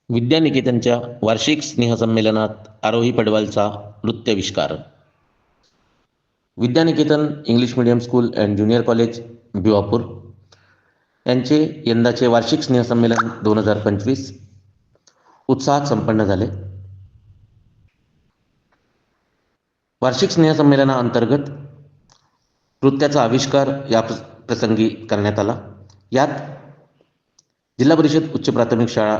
विद्यानिकेतनच्या वार्षिक स्नेहसंमेलनात आरोही पडवालचा नृत्याविष्कार. Vidyaniketan English medium school and junior college Bhiwapur यांचे यंदाचे वार्षिक स्नेहसंमेलन 2025 उत्साहात संपन्न झाले. वार्षिक स्नेहसंमेलनाअंतर्गत नृत्याचा आविष्कार या प्रसंगी करण्यात आला. यात जिल्हा परिषद उच्च प्राथमिक शाळा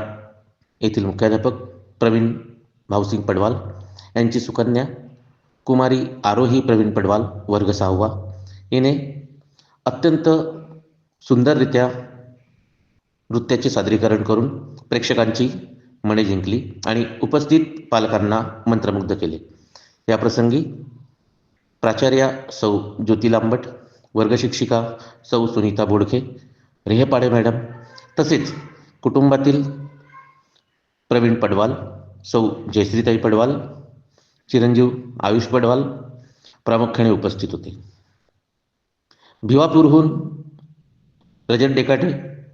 येथील मुख्याध्यापक प्रवीण भाऊसिंग पडवाल यांची सुकन्या कुमारी आरोही प्रवीण पडवाल वर्ग 6वा हिने अत्यंत सुंदररित्या नृत्याचे सादरीकरण करून प्रेक्षकांची मने जिंकली आणि उपस्थित पालकांना मंत्रमुग्ध केले. या प्रसंगी प्राचार्या सौ ज्योती लांबट, वर्गशिक्षिका सौ सुनीता बोडखे, रेहपाडे मॅडम तसेच कुटुंबातील प्रवीण पडवाल, सौ जयश्रीताई पडवाल, चिरंजीव आयुष पडवाल प्रामुख्याने उपस्थित होते. भिवापूरहून रजत डेकाटे,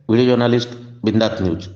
व्हिडिओ जर्नलिस्ट, बिंदात न्यूज.